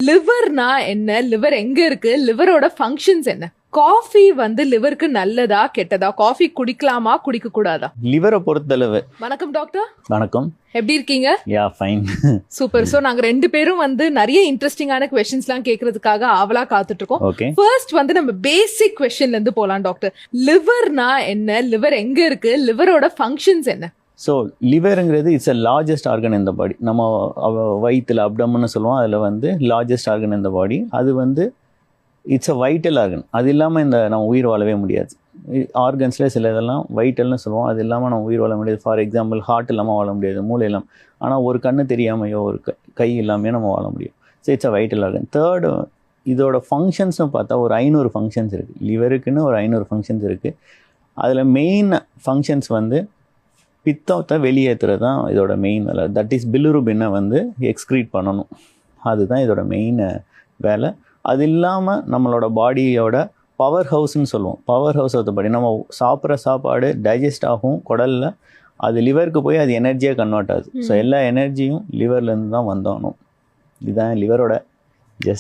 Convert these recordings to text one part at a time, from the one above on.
லிவர்னா என்ன, லிவர் எங்க இருக்கு, லிவரோட ஃபங்க்ஷன்ஸ் என்ன? காஃபி வந்து லிவருக்கு நல்லதா கெட்டதா? காஃபி குடிக்கலாமா குடிக்க கூடாதா? லிவரை பொறுத்தளவு. வணக்கம் டாக்டர். வணக்கம். எப்படி இருக்கீங்க? Yeah fine. சூப்பர். சோ நாங்க ரெண்டு பேரும் வந்து நிறைய இன்ட்ரெஸ்டிங்கான क्वेश्चंसலாம் கேக்குறதுக்காக ஆவலா காத்துட்டு இருக்கோம். ஓகே. ஃபர்ஸ்ட் வந்து நம்ம பேசிக் क्वेश्चनல இருந்து போலாம் டாக்டர். லிவர்னா என்ன, லிவர் எங்க இருக்கு, லிவரோட ஃபங்க்ஷன்ஸ் என்ன? ஸோ லிவருங்கிறது இட்ஸ் அ லார்ஜஸ்ட் ஆர்கன் இந்த பாடி. நம்ம வயிற்றுல அப்டமன்னு சொல்லுவோம். அதில் வந்து லார்ஜஸ்ட் ஆர்கன் இந்த பாடி. அது வந்து இட்ஸ் அ வைட்டல் ஆர்கன். அது இல்லாமல் நம்ம உயிர் வாழவே முடியாது. ஆர்கன்ஸில் சில இதெல்லாம் வைட்டல்னு சொல்லுவோம். அது இல்லாமல் நம்ம உயிர் வாழ முடியாது. ஃபார் எக்ஸாம்பிள் ஹார்ட் இல்லாமல் வாழ முடியாது, மூளை இல்லாமல். ஆனால் ஒரு கண்ணு தெரியாமையோ ஒரு கை இல்லாமையோ நம்ம வாழ முடியும். So it's a vital organ. Third, இதோட ஃபங்க்ஷன்ஸ்னு பார்த்தா ஒரு 500 ஃபங்க்ஷன்ஸ் இருக்குது. லிவருக்குன்னு ஒரு 500 ஃபங்க்ஷன்ஸ் இருக்குது. அதில் மெயின் ஃபங்க்ஷன்ஸ் வந்து பித்தத்தை வெளியேற்றுறது தான் இதோட மெயின் வேலை. தட் இஸ் பிலிருபினை வந்து எக்ஸ்க்ரீட் பண்ணணும். அதுதான் இதோட மெயின் வேலை. அது இல்லாமல் நம்மளோட பாடியோட பவர் ஹவுஸ்ன்னு சொல்லுவோம். பவர் ஹவுஸ் ஆஃப் த பாடி. நம்ம சாப்பிட்ற சாப்பாடு டைஜஸ்ட் ஆகும் குடலில். அது லிவருக்கு போய் அது எனர்ஜியாக கன்வெர்ட் ஆகுது. ஸோ எல்லா எனர்ஜியும் லிவர்லேருந்து தான் வந்தோணும். இதுதான் லிவரோட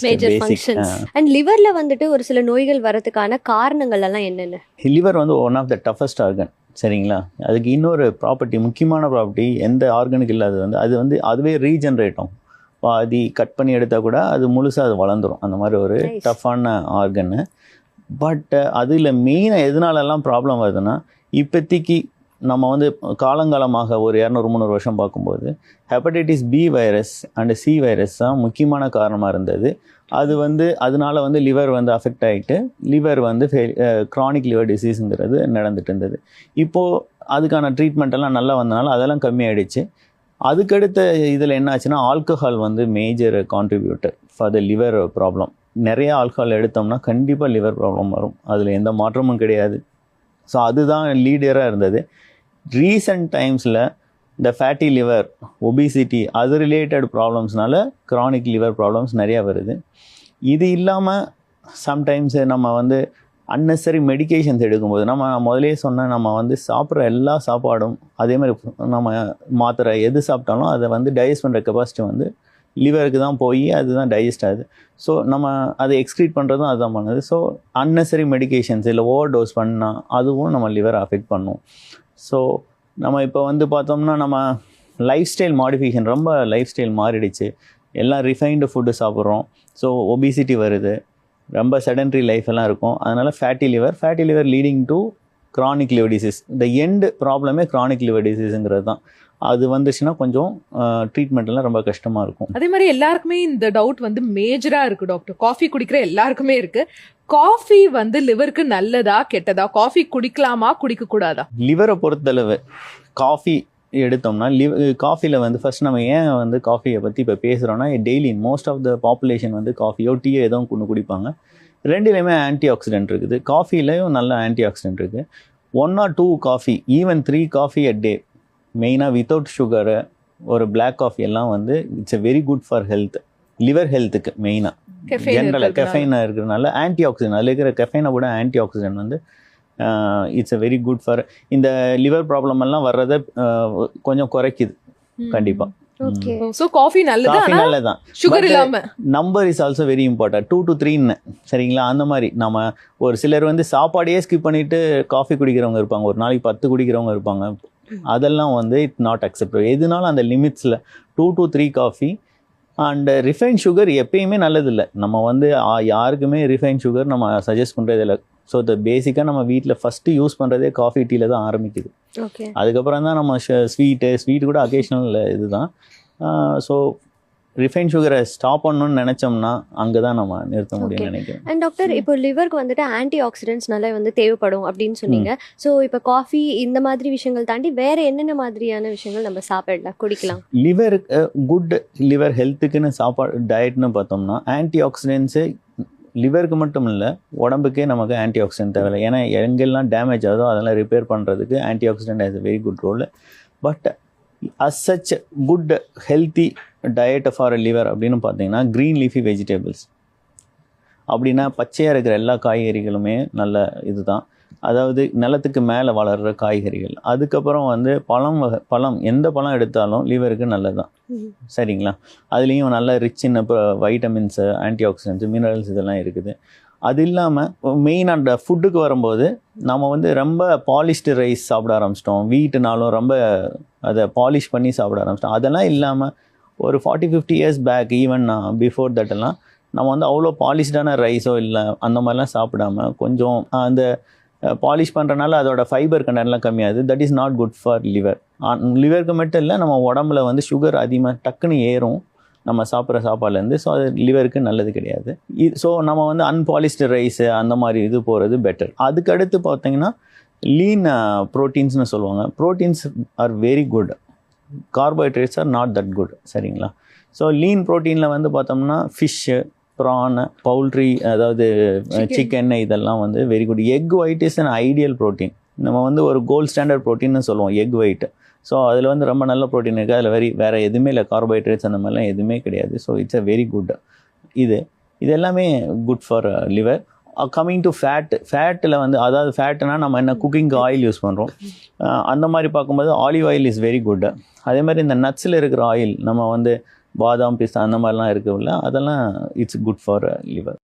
மேஜர் ஃபங்க்ஷன்ஸ். அண்ட் லிவர்ல வந்துட்டு ஒரு சில நோய்கள் வரதுக்கான காரணங்கள் எல்லாம் என்னென்ன? லிவர் வந்து one of the toughest organ. சரிங்களா? அதுக்கு இன்னொரு ப்ராப்பர்ட்டி, முக்கியமான ப்ராப்பர்ட்டி எந்த ஆர்கனுக்கு இல்லாது வந்து அது வந்து அதுவே ரீஜென்ரேட் ஆகும். பாதி கட் பண்ணி எடுத்தால் கூட அது முழுசாக அது வளர்ந்துடும். அந்த மாதிரி ஒரு டஃப்பான ஆர்கன்னு. பட் அதில் மெயினாக எதனாலெல்லாம் ப்ராப்ளம் வருதுன்னா, இப்போதைக்கு நம்ம வந்து காலங்காலமாக ஒரு 200-300 வருஷம் பார்க்கும்போது hepatitis B virus and C virus தான் முக்கியமான காரணமாக இருந்தது. அது வந்து அதனால வந்து லிவர் வந்து அஃபெக்ட் ஆகிட்டு லிவர் வந்து க்ரானிக் லிவர் டிசீஸுங்கிறது நடந்துட்டு இருந்தது. இப்போது அதுக்கான ட்ரீட்மெண்ட் எல்லாம் நல்லா வந்தனால அதெல்லாம் கம்மியாயிடுச்சு. அதுக்கடுத்த இதில் என்ன ஆச்சுன்னா, ஆல்கஹால் வந்து major contributor for the liver problem. நிறைய ஆல்கஹால் எடுத்தோம்னா கண்டிப்பாக லிவர் ப்ராப்ளம் வரும். அதில் எந்த மாற்றமும் கிடையாது. ஸோ அதுதான் லீடராக இருந்தது. ரீசன்ட் டைம்ஸில் இந்த ஃபேட்டி லிவர், ஒபிசிட்டி, அது ரிலேட்டட் ப்ராப்ளம்ஸ்னால க்ரானிக் லிவர் ப்ராப்ளம்ஸ் நிறையா வருது. இது இல்லாமல் சம்டைம்ஸ் நம்ம வந்து அன்னெசரி மெடிக்கேஷன்ஸ் எடுக்கும்போது நம்ம முதலே சொன்ன நம்ம வந்து சாப்பிட்ற எல்லா சாப்பாடும் அதே மாதிரி நம்ம மாத்திரை எது சாப்பிட்டாலும் அதை வந்து டைஜஸ்ட் பண்ணுற கெப்பாசிட்டி வந்து லிவருக்கு தான் போய் அதுதான் டைஜஸ்ட் ஆகுது. ஸோ நம்ம அதை எக்ஸ்க்ரீட் பண்ணுறதும் அதுதான் பண்ணுது. ஸோ அன்னெசரி மெடிக்கேஷன்ஸ் இல்லை ஓவர் டோஸ் பண்ணால் அதுவும் நம்ம லிவரை அஃபெக்ட் பண்ணும். ஸோ நம்ம இப்போ வந்து பார்த்தோம்னா நம்ம லைஃப் ஸ்டைல் மாடிஃபிகேஷன், ரொம்ப லைஃப் ஸ்டைல் மாறிடுச்சு. எல்லாம் ரிஃபைன்டு ஃபுட்டு சாப்பிட்றோம். ஸோ ஒபிசிட்டி வருது, ரொம்ப செடன்ட்ரி லைஃப் எல்லாம் இருக்கும். அதனால் fatty liver leading to chronic liver disease. இந்த எண்டு ப்ராப்ளமே க்ரானிக் லிவர் டிசீஸுங்கிறது தான். அது வந்துச்சுன்னா கொஞ்சம் ட்ரீட்மெண்ட் எல்லாம் ரொம்ப கஷ்டமாக இருக்கும். அதே மாதிரி எல்லாருக்குமே இந்த டவுட் வந்து மேஜராக இருக்குது டாக்டர். காஃபி குடிக்கிற எல்லாருக்குமே இருக்குது. காஃபி வந்து லிவருக்கு நல்லதா கெட்டதா? காஃபி குடிக்கலாமா குடிக்க கூடாதா? லிவரை பொறுத்தளவு காஃபி எடுத்தோம்னா காஃபியில் வந்து ஃபர்ஸ்ட் நம்ம ஏன் வந்து காஃபியை பற்றி இப்போ பேசுகிறோன்னா, daily most of the population வந்து காஃபியோ டீயோ ஏதோ ஒன்று குடிப்பாங்க. ரெண்டுலேயுமே ஆன்டி ஆக்சிடென்ட் இருக்குது. காஃபிலையும் நல்ல ஆன்டி ஆக்சிடென்ட் இருக்குது. 1 or 2 காஃபி, ஈவன் 3 காஃபி அ டே, மெயினாக வித்தவுட் சுகரு ஒரு பிளாக் காஃபி எல்லாம் வந்து it's a very good for health, liver ஹெல்த்துக்கு. மெயினாக ஜென்ரலாக கெஃபைன் இருக்கிறதுனால ஆன்டி ஆக்சிடென்ட், அதில் இருக்கிற கெஃபைனை கூட ஆன்டி ஆக்சிடென்ட் வந்து it's a very good for இந்த லிவர் ப்ராப்ளம் எல்லாம் வர்றதை கொஞ்சம் குறைக்குது கண்டிப்பாக. ஸோ காஃபி நல்லதான், சுகர் இல்லாம. Number is also very important. 2 to 3 சரிங்களா? அந்த மாதிரி நம்ம ஒரு சிலர் வந்து சாப்பாடையே ஸ்கிப் பண்ணிட்டு காஃபி குடிக்கிறவங்க இருப்பாங்க, ஒரு நாளைக்கு 10 குடிக்கிறவங்க இருப்பாங்க. அதெல்லாம் வந்து இட்ஸ் நாட் அக்செப்டபிள். எதுனாலும் அந்த லிமிட்ஸில் 2 to 3 coffee. And refine sugar எப்பயுமே நல்லதில்லை. நம்ம வந்து யாருக்குமே ரிஃபைன் சுகர் நம்ம சஜஸ்ட் பண்ணுறது இல்லை. ஸோ இந்த பேசிக்காக நம்ம வீட்டில் ஃபஸ்ட்டு யூஸ் பண்ணுறதே காஃபி டீயில் தான் ஆரம்பிக்குது. அதுக்கப்புறம் தான் நம்ம ஸ்வீட்டு கூட அக்கேஷனல் இதுதான். ஸோ ரிஃபைன் சுகரை ஸ்டாப் பண்ணணும்னு நினச்சோம்னா அங்கே தான் நம்ம நிறுத்த முடியும்னு நினைக்கிறேன். அண்ட் டாக்டர், இப்போ லிவருக்கு வந்துட்டு ஆன்டி ஆக்சிடென்ட்ஸ் நல்லா வந்து தேவைப்படும் அப்படின்னு சொன்னீங்க. ஸோ இப்போ காஃபி இந்த மாதிரி விஷயங்கள் தாண்டி வேற என்னென்ன மாதிரியான விஷயங்கள் நம்ம சாப்பிடலாம், குடிக்கலாம்? லிவர் குட் லிவர் ஹெல்த்துக்குன்னு சாப்பாடு டயட்னு பார்த்தோம்னா ஆன்டி ஆக்சிடென்ட்ஸு லிவருக்கு மட்டும் இல்லை, உடம்புக்கே நமக்கு ஆன்டி ஆக்சிடென்ட் தேவையில்லை. ஏன்னா எங்கெல்லாம் டேமேஜ் ஆகுதோ அதெல்லாம் ரிப்பேர் பண்ணுறதுக்கு antioxidant has a very good role. But as such good healthy diet for liver அப்படின்னு பார்த்தீங்கன்னா க்ரீன் லீஃபி வெஜிடபிள்ஸ். அப்படின்னா பச்சையாக இருக்கிற எல்லா காய்கறிகளுமே நல்ல இதுதான். அதாவது நிலத்துக்கு மேலே வளர்கிற காய்கறிகள். அதுக்கப்புறம் வந்து பழம் எந்த பழம் எடுத்தாலும் லிவருக்கு நல்லது தான். சரிங்களா? அதுலேயும் நல்ல rich in vitamins, anti accidents, minerals இதெல்லாம் இருக்குது. அது இல்லாமல் மெயின் அந்த ஃபுட்டுக்கு வரும்போது நம்ம வந்து ரொம்ப பாலிஷ்டு ரைஸ் சாப்பிட ஆரம்பிச்சிட்டோம். வீட்டுனாலும் ரொம்ப அதை பாலிஷ் பண்ணி சாப்பிட ஆரம்பிச்சிட்டோம். அதெல்லாம் இல்லாமல் ஒரு 40-50 இயர்ஸ் பேக் ஈவன் பிஃபோர் தட்டெல்லாம் நம்ம வந்து அவ்வளோ பாலிஷ்டான ரைஸோ இல்லை அந்த மாதிரிலாம் சாப்பிடாம கொஞ்சம் அந்த பாலிஷ் பண்ணுறனால அதோட ஃபைபர் கண்டென்ட்லாம் கம்மியாகுது. That is not good for liver. லிவருக்கு மட்டும் இல்லை, நம்ம உடம்புல வந்து சுகர் அதிகமாக டக்குன்னு ஏறும் நம்ம சாப்பிட்ற சாப்பாடுலேருந்து. ஸோ அது லிவருக்கு நல்லது கிடையாது. ஸோ நம்ம வந்து அன்பாலிஷ்டு ரைஸு அந்த மாதிரி இது போகிறது பெட்டர். அதுக்கடுத்து பார்த்தீங்கன்னா லீன் ப்ரோட்டீன்ஸ்னு சொல்லுவாங்க. Proteins are very good, carbohydrates are not that good. சரிங்களா? ஸோ லீன் ப்ரோட்டீனில் வந்து பார்த்தோம்னா ஃபிஷ்ஷு, ப்ரான், பவுல்ட்ரி, அதாவது சிக்கன், இதெல்லாம் வந்து very good. Egg white is an ideal protein. நம்ம வந்து ஒரு கோல்ட் ஸ்டாண்டர்ட் ப்ரோட்டீன்னு சொல்லுவோம் எக் ஒயிட். ஸோ அதில் வந்து ரொம்ப நல்ல ப்ரோட்டீன் இருக்குது. அதில் வேறு எதுவுமே இல்லை, கார்போஹைட்ரேட்ஸ் அந்த மாதிரிலாம் எதுவுமே கிடையாது. So it's a very good. இது எல்லாமே good for liver. Coming to ஃபேட்டில் வந்து, அதாவது ஃபேட்டுனா நம்ம என்ன குக்கிங்க்கு ஆயில் யூஸ் பண்ணுறோம், அந்த மாதிரி பார்க்கும்போது olive oil is very good. அதே மாதிரி இந்த நட்ஸில் இருக்கிற ஆயில் நம்ம வந்து பாதாம், பிஸ்தா அந்த மாதிரிலாம் இருக்குல்ல, அதெல்லாம் இட்ஸ் குட் ஃபார் லிவர்.